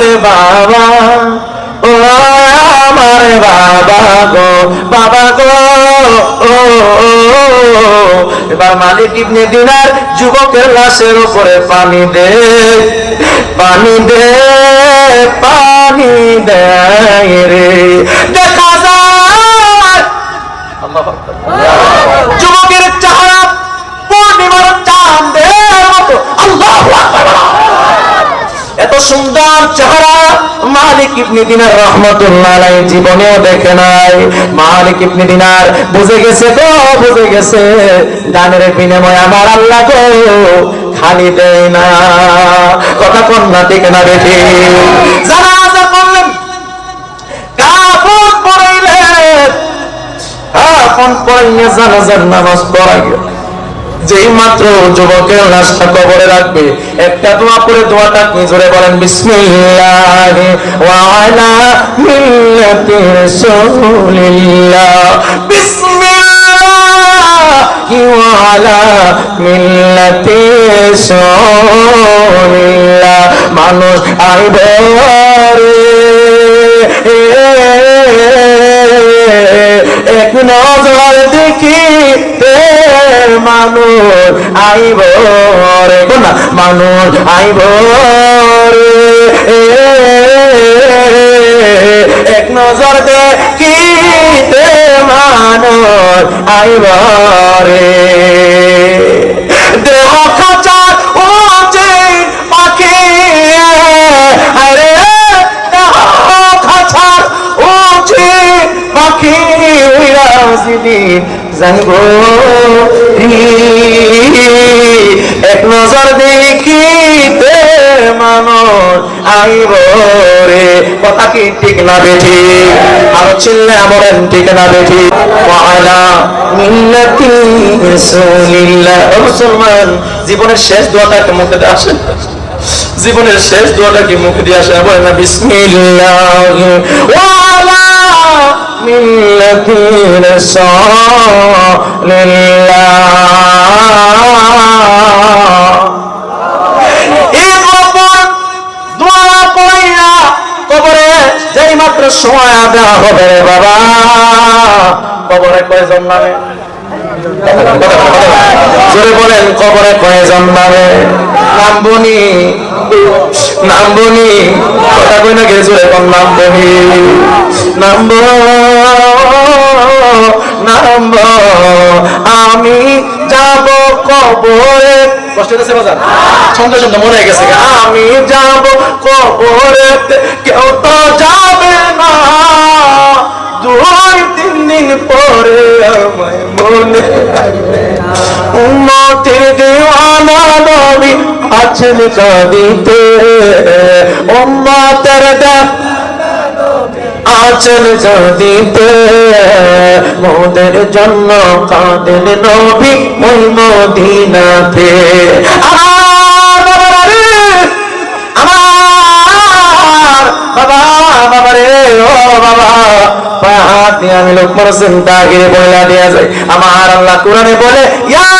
রে বাবা, ও আমার বাবা গো, বাবা গো। এবার মালিক ইবনে দিনার যুবকের লাশের উপরে পানি দে, পানি দে, পানি দে রে। দেখা যায় যুবকের চেহারা পূর্ণিমার চাঁদের মতো। আল্লাহু আকবার। এত সুন্দর চেহারা মালিক ইবনে দিনার রাহমাতুল্লাহ আলাইহি জীবনেও দেখে নাই। মালিক ইবনে দিনার বুঝে গেছে তো, বুঝে গেছে দানের বিনিময়ে আমার আল্লাহ গো খালি দেয় না। কথা কোন না ঠিক না বেঠি? জানাজা করলেন, কাফন পড়াইলেন, কাফন পড়াইয়া জানাজার নামাজ পড়াইয়া যেই মাত্র যুবকের লাশটা কবরে রাখবে, একটা দোয়া করে দোয়াটা কি জোরে বলেন, বিসমিল্লাহি ওয়া আলা মিল্লাতি রাসূলিল্লাহ, বিসমিল্লাহি ওয়া আলা মিল্লাতি রাসূলিল্লাহ। মানুষ আইবে রে এক নজর দেখিতে, মানুষ আইব রে, মানুষ আইব রে এক নজর দেখিতে, মানুষ আইব রে। দেহ খাঁচার ওজে পাখি, আরে দেহ খাঁচার ওজে পাখি উইরা যেদিন যাইব এক নজর দেখিতে, মানুষ আইব রে। কথা কি ঠিক না বেঠি? আরো চিল্লে বলেন ঠিক না বেঠি? ওয়া আলা মিল্লাতি রাসূলিল্লাহ। মুসলমান জীবনের শেষ দোয়াটা কি মুখে দিয়ে আসে? জীবনের শেষ দোয়াটা কি মুখে দিয়ে আসে? বলেন না বিসমিল্লাহি ওয়া আলা মিল্লাতি রাসূলিল্লাহ। সময় দেওয়া হবে রে বাবা, কবরে কয়জন নামে? জোরে বলেন, কবরে কয়জন নামে? নামবনি, নামবনি, কথা কই না গে, জোরে কোন নামবনি, নামব, নামব, আমি যাব কবরে। কষ্ট হচ্ছে বাজার, সন্ধ্যা সন্ধ্যা মনে হয়ে গেছে। আমি যাব কবরে, কেউ তো যাবে না, 2-3 দিন পরে আমায় মনে উম্মতের দেওয়ানা নবী আছেন কাঁদিতে, উম্মতের আছেন কাঁদিতে, মোদের জন্য কাঁদেন নবী ওই মদিনাতে। আমি লোকমান চিন্তা গিয়ে বইলা দিয়া যাই। আমার আল্লাহ কোরআনে বলে, ইয়া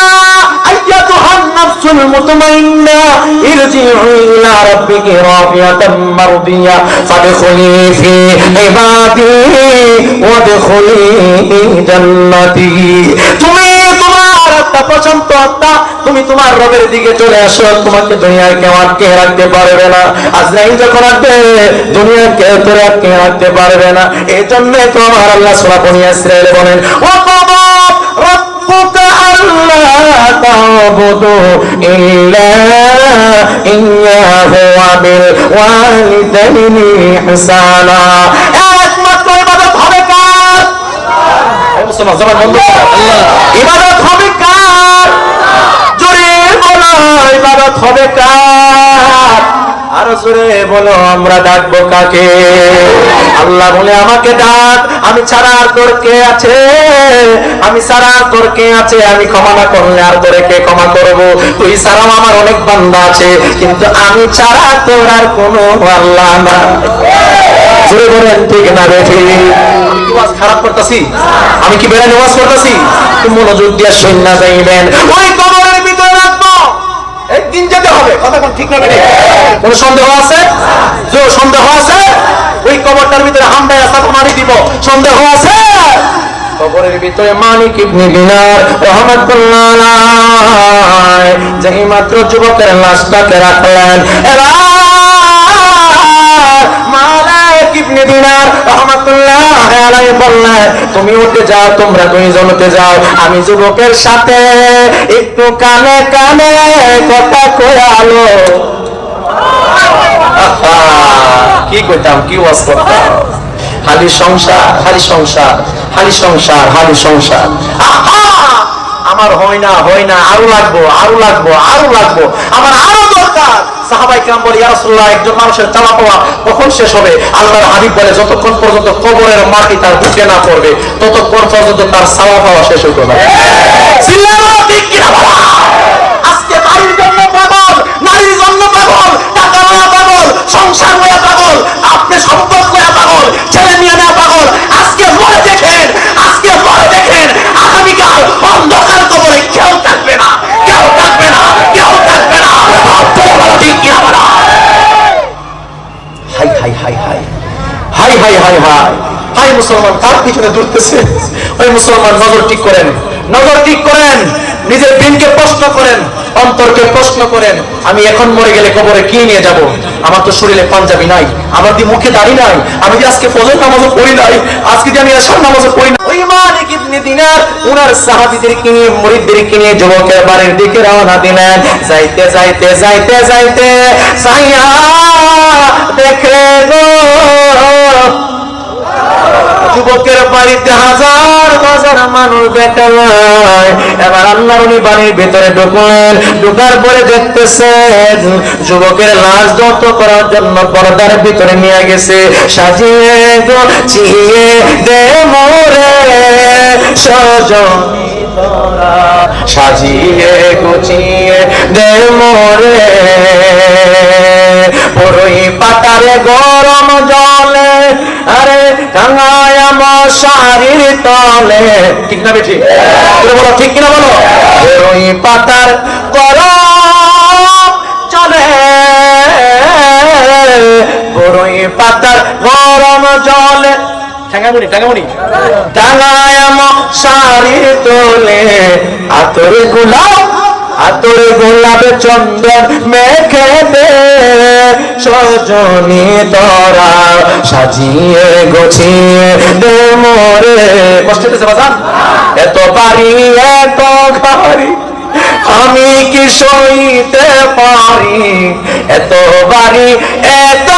আইয়াতুহান নাফসুল মুতমাইন্না ইরজিউ ইলা রাব্বিকি রাদিয়াতাম মারদিয়া ফাদখুলি ফি ইবাদি ওয়াদখুলি জান্নাতি। তুমি তোমার আত্মা পছন্দ আত্মা, তুমি তোমার রবের দিকে চলে আসো। তোমাকে দুনিয়ায় কেউ আটকে রাখতে পারবে না। আজরাইল যখন আসবে দুনিয়া কেউ তোরে আটকে রাখতে পারবে না। এই জন্য তোমার আল্লাহ সূরা বনী ইসরাঈলে বলেন, ওয়া ক্বাদা রাব্বুকা আল্লা তা'বুদু ইল্লা ইয়্যাহু ওয়া বিল ওয়ালিদাইনি ইহসানা। একমাত্র ইবাদত হবে কার? মুসলমান জবান বন্ধ করো। ইবাদত হবে কার? জোরে বলো, ইবাদত হবে কার? আরো জোরে বলো, আমরা ডাকবো কাকে? আল্লাহ বলে, আমাকে ডাক, আমি ছাড়া আর তোর কে আছে? আমি ছাড়া আর তোর কে আছে? আমি ক্ষমা না করলে আর তোরে কে ক্ষমা করব? তুই ছাড়াও আমার অনেক বান্দা আছে, কিন্তু আমি ছাড়া তোর আর কোনো আল্লাহ না। জোরে বলেন ঠিক না বেঠি? আমি কি ওয়াজ খারাপ করতেছি? আমি কি বেড়া নামাজ করতেছি? তুমি মনোযোগ দিয়ে শুননা যাইবেন। ওই কবরের ভিতরে রাখবো, একদিন যেতে হবে। কথা কোন ঠিক না বেঠি? কোন সন্দেহ আছে? যে সন্দেহ সমাধি দিব, সন্দেহ আছে? কবরের ভিতরে মালিক ইবনে দিনার রাহমাতুল্লাহ আলাইহি যেই মাত্র যুবকের লাশটাকে রাখলেন, এবার মালিক ইবনে দিনার রাহমাতুল্লাহ আলাইহি বললেন, তুমি উঠে যাও, তোমরা দুইজন উঠে যাও, আমি যুবকের সাথে একটু কানে কানে কথা কয়ালো। কি কইতাম, কি ওয়াজ করতাম, খালি সংসার, খালি সংসার, খালি সংসার, খালি সংসার। আমার হয় না, হয় না, আরো লাগবো, আরো লাগবো, আরো লাগবো, আমার আরো দরকার। সাহাবায়ে কেরাম বলে, ইয়া রাসূলুল্লাহ, একজন মানুষের চাওয়া পাওয়া কখন শেষ হবে? আল্লাহর হাবিব বলে, যতক্ষণ পর্যন্ত কবরের মাটি তার বুকে না পড়বে ততক্ষণ পর্যন্ত তার চাওয়া পাওয়া শেষ হইতে হবে। ঠিক কিনা বলা? আজকে বাড়ির জন্য পাগল, নারীর জন্য পাগল, টাকা নয়া পাগল, সংসার নয়া পাগল, আপনি সম্পদ নয়া পাগল, ছেলে মেয়ে নয়া পাগল। আজকে মরে দেখেন, আজকে মরে দেখেন, আগামীকাল অন্ধকার কবরে কেউ থাকবে না, কেউ থাকবে না, কেউ থাকবে না। ঠিক কিনা বলা? High high high high high high high high high মুসলমান কার পিছনে দৌড়তেছে? ওই মুসলমান নজর ঠিক করেন, নজর ঠিক করেন, নিজের দিনকে প্রশ্ন করেন, অন্তরকে প্রশ্ন করেন। আমি এখন মরে গেলে কবরে কি নিয়ে যাব? আমার তো শরীরে পাঞ্জাবি নাই, আমার দি মুখে দাড়ি নাই, আমি যে আজকে ফজর নামাজও পড়ি নাই, আজকে যে আমি এশার নামাজও পড়ি না। ওই মালিক ইবনে দিনার উনার সাহাবীদেরকে নিয়ে, মুরিদদেরকে নিয়ে যুবকের বাড়ির দিকে রওনা দিলেন। যাইতে যাইতে যাইতে যাইতে সাইয়া দেখে গো যুবকের বাড়িতে হাজার হাজার মানুষ দেখা যায়। এবার আল্লাহর ওলি বাড়ির ভিতরে ঢুকলেন, ঢুকার পরে দেখতেছেন যুবকের লাশ দগ্ধ করার জন্য পর্দার ভিতরে নিয়ে গেছে। সাজিয়ে গুছিয়ে দে মোরে সজনী তোরা, সাজিয়ে গুছিয়ে দে মোরে বড়ই পাতারে গরম জলে, আরে টাঙায় মশারির তলে। ঠিক না বেঠিক? বলো ঠিক কিনা বলো? বড়ই পাতার গরম জলে, বড়ই পাতার গরম জলে, ঠ্যাঙ্গামুনি ঠ্যাঙ্গামুনি টাঙায় মশারির তলে, আতর গোলাপ, আতর গোলাপে চন্দন মেখে দে সজনী তোরা, সাজিয়ে গুছিয়ে দে মোরে। কষ্ট হতেছে বাজান? এত বাড়ি এত ঘাড়ি আমি কি সইতে পারি, এত বাড়ি এত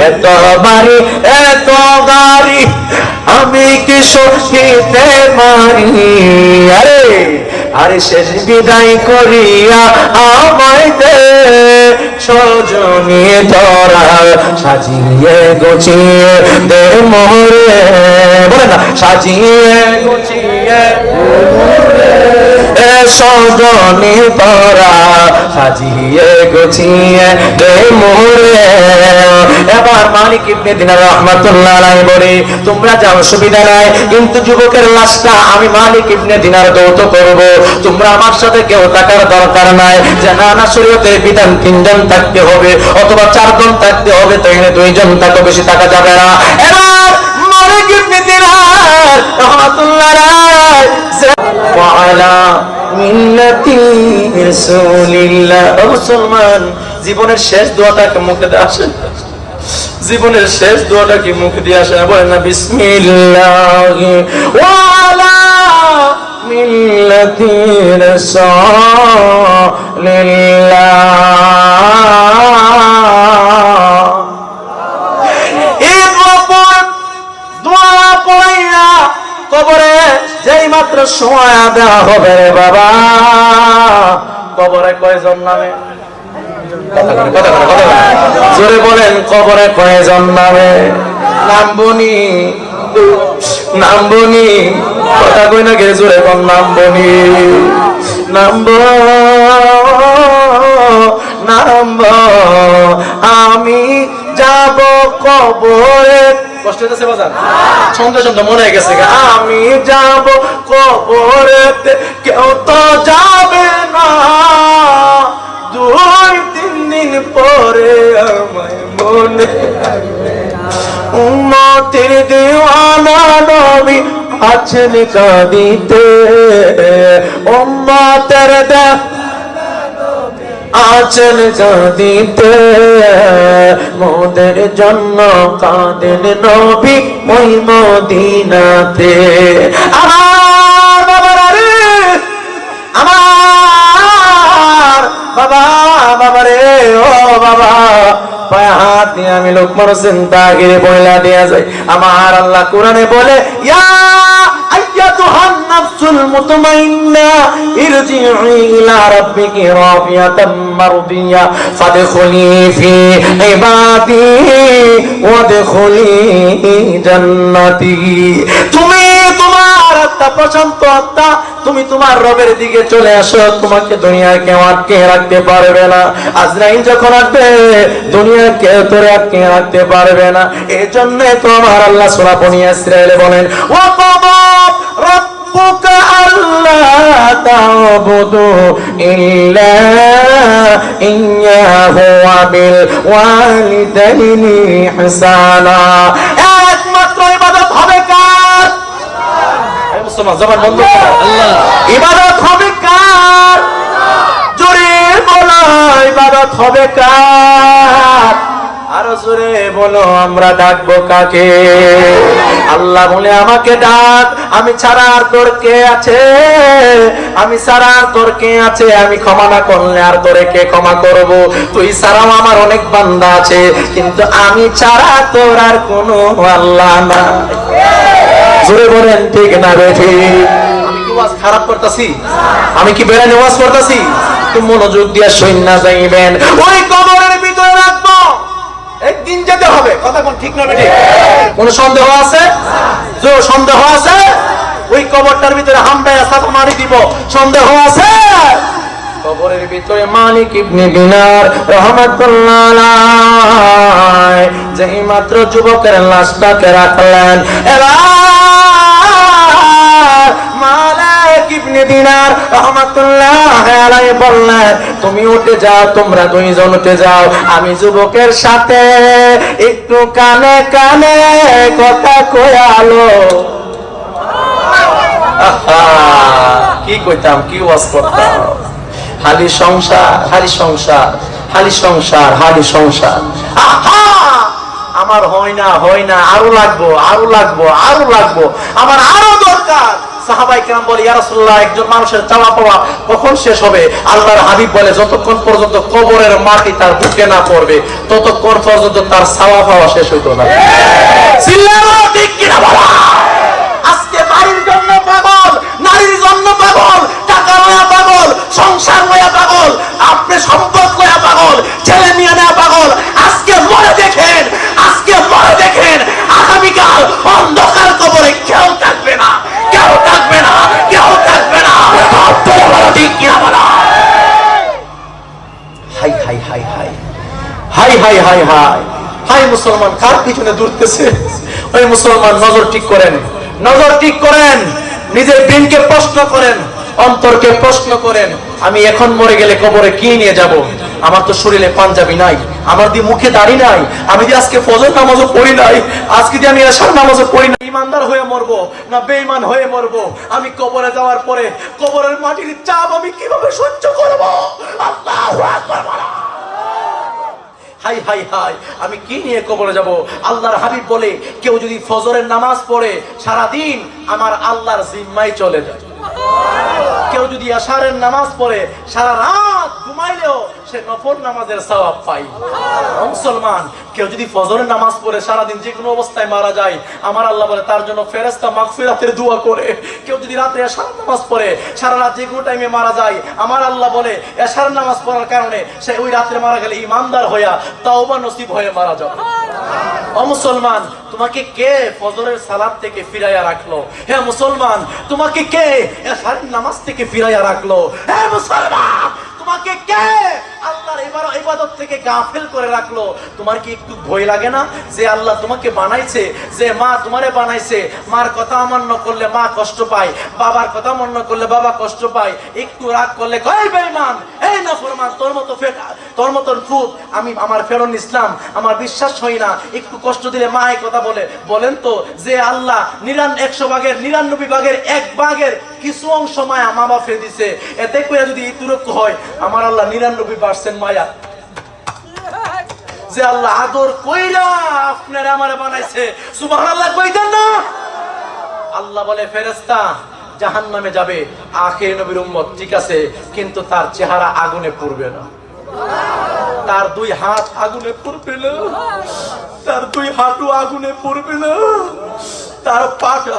এত বাড়ি এত গাড়ি আমি কি সইতে পারি। আরে আরে শেষ বিদায় করিয়া আমায় দে সজনী তোরা, সাজিয়ে গুছিয়ে দে মোরে। বলে না, সাজিয়ে গুছিয়ে সজনী তোরা, সাজিয়ে গুছিয়ে দে মোরে। এবার মালিক ইবনে দিনার রাহমাতুল্লাহ আলাইহি বলে, তোমরা যাও, অসুবিধা নাই, কিন্তু যুবকের লাশটা আমি মালিক ইবনে দিনার দৌত করব, তোমরা আমার সাথে কেউ থাকার দরকার নাই। জানা শরীয়তের বিধান 3 জন থাকতে হবে অথবা 4 জন থাকতে হবে, তাই না? 2 জন থাকো, বেশি থাকা যাবে না। এবার মালিক ইবনে দিনার রাহমাতুল্লাহ আলাইহি ওয়ালা মিল্লাতি রাসূলিল্লাহ, মুসলমান জীবনের শেষ দোয়াটাকে মুখে দিয়ে আসেন, জীবনের শেষ দোয়াটা কি মুখ দিয়ে আসে? বলেন না, বিসমিল্লাহি ওয়ালা মিল্লাতি রাসূলিল্লাহ। এই দোয়া পড়াইয়া কবরে যেই মাত্র সময় দেওয়া হবে বাবা, কবরে কয়জন নামে? জোরে বলেন, কবরে কয়জন নামে? নামবনি, নামবনি, কথা কই না গে, জোরে কোন নামবনি, নামব নামব আমি যাব কবরে। কষ্ট হইতেছে বাজান? সন্ধ্যা সন্ধ্যা মনে হয়ে গেছে, আমি যাব কবরেতে, কেউ তো যাবে না 2-3 দিন পরে। উম্মতের দেওয়ানা নবী আছেন কাঁদিতে, উম্মতের আছেন কাঁদিতে, মোদের জন্য কাঁদেন নবী ওই মদিনাতে। আমার বাবারা রে, আমার বাবা, বাবা রে, ও বাবা, পায়ে হাত দিয়ে আমি লোকমান হোসেন তাগিরে বইলা দিয়া যাই। আমার আল্লাহ কোরআনে বলে, ইয়া আইয়াতুহান নাফসুল মুতমাইন্না ইরজিই ইলা রাব্বিকি রাদিয়াতাম মারদিয়া ফাদখুলি ফি ইবাদি ওয়াদখুলি জান্নাতি। তুমি তোমার আত্মা, প্রশান্ত আত্মা, তুমি তোমার রবের দিকে চলে আসো। তোমাকে দুনিয়া কেউ আটকে রাখতে পারবে না। আজরাইল যখন আসবে দুনিয়া কেউ তোরে আটকে রাখতে পারবে না। এই জন্য তোমার আল্লাহ সূরা বনী ইসরাঈলে বলেন, ওয়া কাদা রাব্বুকা আল্লা তা'বুদু ইল্লা ইয়্যাহু ওয়া বিল ওয়ালিদাইনি ইহসানা। একমাত্র ইবাদত হবে কার? মুসলমান জবান বন্ধ করো। আল্লাহ। ইবাদত হবে কার? জোরে বলো, ইবাদত হবে কার? আরো জোরে বলো, আমরা ডাকবো কাকে? আল্লাহ বলে, আমাকে ডাক, আমি ছাড়া আর তোর কে আছে? আমি ছাড়া আর তোর কে আছে? আমি ক্ষমা না করলে আর তোরে কে ক্ষমা করব? তুই ছাড়াও আমার অনেক বান্দা আছে, কিন্তু আমি ছাড়া তোর আর কোনো আল্লাহ না। জোরে বলেন ঠিক না বেঠি? আমি কি ওয়াজ খারাপ করতেছি? আমি কি বেড়ানি ওয়াজ করতেছি? তুমি মনোযোগ দিয়ে শুননা যাইবেন। ওই কবরের ভিতরে রাখবো, একদিন যেতে হবে। কথা কোন ঠিক না বেঠি? কোন সন্দেহ আছে? যে সন্দেহ আছে, ওই কবরটার ভিতরে হামদায়া সাফা মারি দিব। সন্দেহ আছে? কবরের ভিতরে মালিক ইবনে দিনার রাহমাতুল্লাহ আলাইহি যেই মাত্র যুবকের লাশটাকে রাখলেন, এবার মালিক ইবনে দিনার রাহমাতুল্লাহ আলাইহি বললেন, তুমি উঠে যাও, তোমরা দুইজন উঠে যাও, আমি যুবকের সাথে একটু কানে কানে কথা কয়ালো। কি কইতাম, কি ওয়াজ করতাম? হালি সংসার, হালি সংসার, হালি সংসার, হালি সংসার। আমার হয় না, হয় না, আরো লাগবো, আরো লাগবো, আরো লাগবো, আমার আরো দরকার। সাহাবায়ে কেরাম বলে, ইয়া রাসূলুল্লাহ, একজন মানুষের চাওয়া পাওয়া কখন শেষ হবে? আল্লাহর হাবিব বলে, যতক্ষণ পর্যন্ত কবরের মাটি তার বুকে না পড়বে ততক্ষণ পর্যন্ত তার চাওয়া পাওয়া শেষ হইতো না। চিল্লাও ঠিক কিনা বলা? আজকে বাড়ির জন্য পাগল, নারীর জন্য পাগল, টাকা লয়া পাগল, সংসার লয়া পাগল, আপনি সম্পদ লয়া পাগল, ছেলে মেয়ে নেয়া পাগল। আজকে মরে দেখেন, আজকে মরে দেখেন, আগামীকাল অন্ধকার কবরে কেউ থাকবে না, কেউ থাকবে না, কেউ থাকবে না। ঠিক কিনা বলা? High high high high high high high high high. মুসলমান কার পিছনে দৌড়তেছে? ওই মুসলমান নজর ঠিক করেন, নজর ঠিক করেন, নিজের ব্রেনকে প্রশ্ন করেন, অন্তরকে প্রশ্ন করেন। আমি এখন মরে গেলে কবরে কি নিয়ে যাব? আমার তো শরীরে পাঞ্জাবি নাই, আমার দিয়ে মুখে দাড়ি নাই, আমি যে আজকে ফজর নামাজও পড়ি নাই, আজকে যে আমি এশার নামাজও পড়ি নাই, ইমানদার হয়ে মরবো না বেঈমান হয়ে মরবো? আমি কবরে যাওয়ার পরে কবরের মাটির চাপ আমি কিভাবে সহ্য করব? আল্লাহু আকবার বলো। হাই হাই হাই, আমি কি নিয়ে কবরে যাব? আল্লাহর হাবিব বলে, কেউ যদি ফজরের নামাজ পড়ে সারাদিন আমার আল্লাহর জিম্মায় চলে যায়। কেউ যদি এশারের নামাজ পড়ে সারা রাত ঘুমাইলেও সে নফল নামাজের সওয়াব পায়। মুসলমান, কেউ যদি ফজরের নামাজ পড়ে সারাদিন যে কোনো অবস্থায় মারা যায়, আমার আল্লাহ বলে তার জন্য ফেরেশতা মাগফিরাতের দোয়া করে। কেউ যদি রাতে এশার নামাজ পড়ে সারা রাত যে কোনো টাইমে মারা যায়, আমার আল্লাহ বলে এশার নামাজ পড়ার কারণে সে ওই রাতে মারা গেলে ইমানদার হইয়া তাওবা নসিব হয়ে মারা যাবে। ও মুসলমান, তোমাকে কে ফজরের সালাত থেকে ফিরাইয়া রাখলো? হে মুসলমান, তোমাকে কে এশারের নামাজ থেকে ফিরাইয়া রাখলো? হে মুসলমান, তোমাকে কে আল্লাহর ইবাদত থেকে গাফিল করে রাখলো? তোমার কি একটু ভয় লাগে না যে আল্লাহ তোমাকে বানাইছে, যে মা তোমারে বানাইছে, মার কথা অমান্য করলে মা কষ্ট পায়, বাবার কথা অমান্য করলে বাবা কষ্ট পায়, একটু রাগ করলে কয় বেঈমান, এই নাফরমান, তোর মতন ফুট আমি আমার ফেরন ইসলাম আমার বিশ্বাস হয় না। একটু কষ্ট দিলে মা এই কথা বলেন তো, যে আল্লাহ 100 ভাগের 99 ভাগের 1 ভাগের কিছু অংশ মায়া মা বাপে দিছে, এতে করে যদি ইতুরক হয়, আমার আল্লাহ 99% মায়া, যে আল্লাহ আদর কইরা আপনারা আমারে বানাইছে, সুবহানাল্লাহ কইতেন না? আল্লাহ বলে ফেরেশতা জাহান্নামে যাবে আখির নবীর উম্মত, ঠিক আছে, কিন্তু তার চেহারা আগুনে পুড়বে না, তার 2 হাত আগুনে পুড়বে না, তার 2 হাঁটু আগুনে পুড়বে না, তার পাটা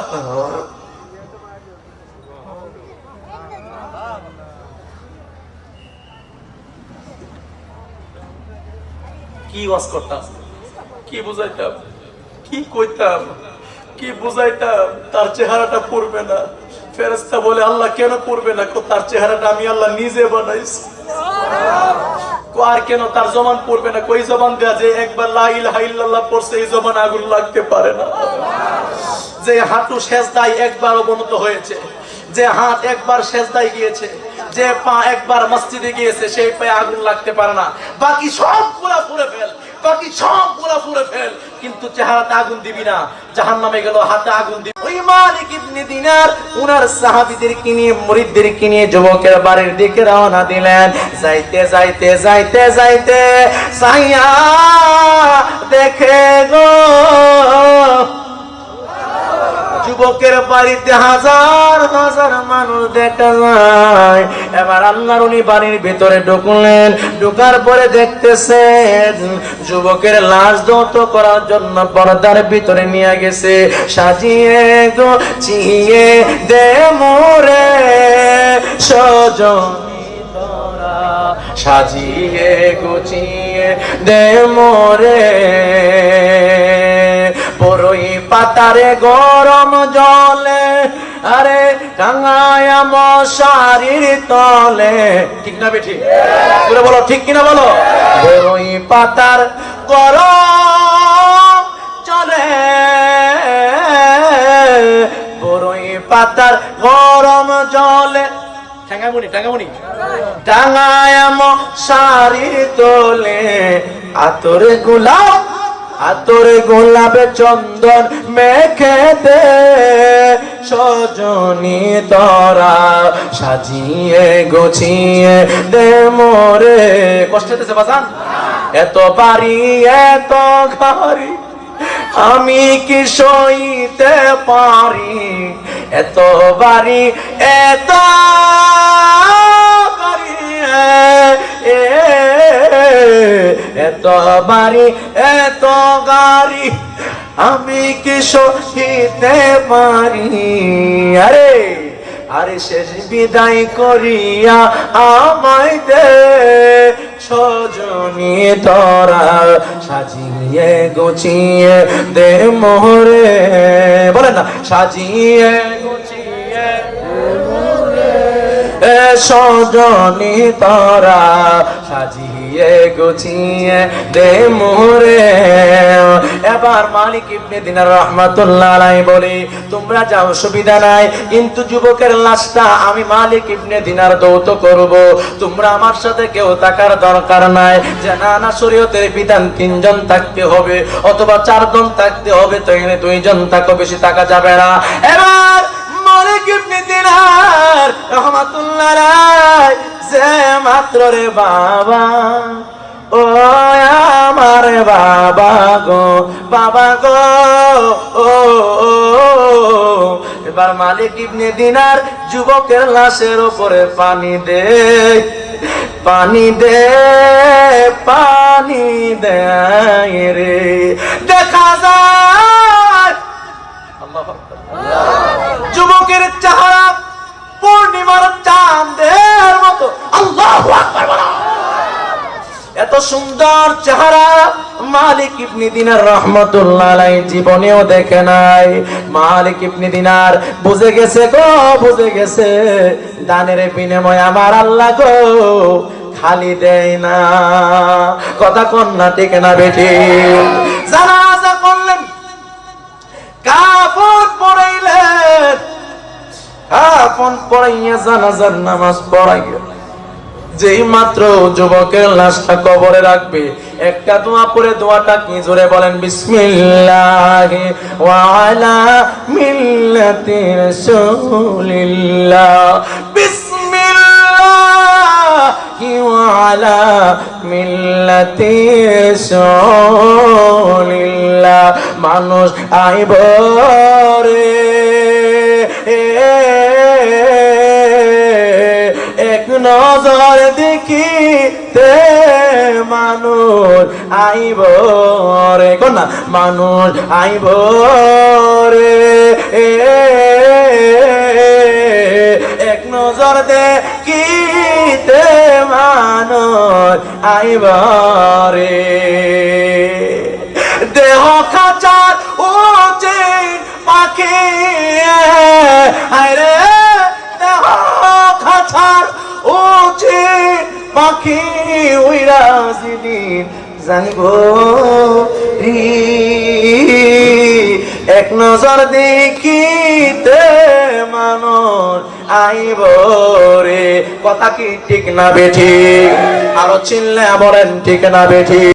কি ওয়াজ করতাম, কি বুঝাইতাম, কি কইতাম, কি বুঝাইতাম, তার চেহারাটা পড়বে না। ফেরেশতা বলে আল্লাহ কেন পড়বে না? তার চেহারাটা আমি আল্লাহ নিজে বানাইছি। আর কেন তার জবান পড়বে না? কই জবান দেয়া যে একবার লা ইলাহা ইল্লাল্লাহ পড়ছে এই জবান আগুন লাগতে পারে না। যে হাঁটু সেজদায় একবার অবনত হয়েছে, যে হাত একবার সেজদায় গিয়েছে, যে পা একবার মসজিদে গিয়েছে, সেই পায়ে আগুন লাগতে পারে না। বাকি সবগুলা পুড়ে ফেল, বাকি সবগুলা পুড়ে ফেল, কিন্তু চেহারাতে আগুন দিবি না। জাহান্নামে গেল, হাতে আগুন দিবি। ওই মালিক ইবনে দিনার উনার সাহাবীদেরকে নিয়ে, মুরিদদেরকে নিয়ে যুবকের বাড়ির দিকে রওনা দিলেন। যাইতে যাইতে যাইতে যাইতে সাইয়া দেখে গো যুবকের বাড়িতে হাজার হাজার মানুষ দেখা যায়। এবার আল্লাহর উনি বাড়ির ভিতরে ঢুকলেন, ঢোকার পরে দেখতেছেন যুবকের লাশ দৌত করার জন্য পর্দার ভিতরে নিয়ে গেছে। সাজিয়ে গুছিয়ে দে মোরে সজনী তোরা, সাজিয়ে গুছিয়ে দে মোরে বড়ই পাতারে গরম জলে, আরে টাঙায়া মশারির তলে, ঠিক না বেঠি? বলো ঠিক কিনা বলো? বড়ই পাতার গরম জলে, বড়ই পাতার গরম জলে, টাঙামুনি টাঙায়া মশারির তলে, আতরে গোলাপ আতরে গোলাপে চন্দন মেখে দে সজনী তোরা, সাজিয়ে গুছিয়ে দে মোরে। কষ্ট হতেছে বাজান? এত বাড়ি এত ঘাড়ি আমি কি সইতে পারি, এত বাড়ি এত এত বাড়ি এত গাড়ি আমি কি সহিতে পারি। আরে আরে শেষ বিদায় করিয়া আমায় দে সজনী তোরা, সাজিয়ে গুছিয়ে দে মোরে। বলেন না, সাজিয়ে গুছিয়ে সজনী তোরা, সাজিয়ে গুছিয়ে দে মোরে। এবার মালিক ইবনে দিনার রাহমাতুল্লাহ আলাইহি বলে, তোমরা যাও অসুবিধা নাই, কিন্তু যুবকের লাশটা আমি মালিক ইবনে দিনার দৌত করব, তোমরা আমার সাথে কেউ থাকার দরকার নাই। যে না শরীয়তের বিধান 3 জন থাকতে হবে অথবা 4 জন থাকতে হবে, তো এখানে 2 জন থাকো, বেশি থাকা যাবে না। এবার মালিক ইবনে দিনার রাহমাতুল্লাহ আলাইহি যে মাত্র রে বাবা, ও আমার বাবা গো, বাবা গো, ও এবার মালিক ইবনে দিনার যুবকের লাশের উপরে পানি দে, পানি দে, পানি দে রে। দেখা যায় যুবকের চেহারা পূর্ণিমার চাঁদের মতো। আল্লাহু আকবার বলো। এত সুন্দর চেহারা মালিক ইবনে দিনার রাহমাতুল্লাহ আলাইহি জীবনেও দেখে নাই। মালিক ইবনে দিনার বুঝে গেছে গো, বুঝে গেছে দানের বিনিময়ে আমার আল্লাহ গো খালি দেয় না। কথা কোন না, ঠিক না বেটি? জানাজা করলেন, কাফন পড়াইলেন, কাফন পড়াইয়া জানাজার নামাজ পড়াইয়া যেই মাত্র যুবকের লাশটা কবরে রাখবে, একটা দোয়া পড়ে, দোয়াটা কি জোরে বলেন, বিসমিল্লাহি ওয়া আলা মিল্লাতি রাসূলিল্লাহ, বিসমিল্লাহি ওয়া আলা মিল্লাতি রাসূলিল্লাহ। মানুষ আইব রে, এক নজর দেখিতে মানুষ আইব রে, কোন না, মানুষ আইব রে, এক নজর দেখিতে মানুষ আইব রে। দেহ খাঁচার উঁচে পাখি, আরে দেহ খাঁচার উঁচে পাখি উইরা যেদিন জানিব এক নজর দেখিতে মানুষ আইব রে। কথা কি ঠিক না বেঠিক? আরো চিনলে বলেন ঠিক না বেঠিক?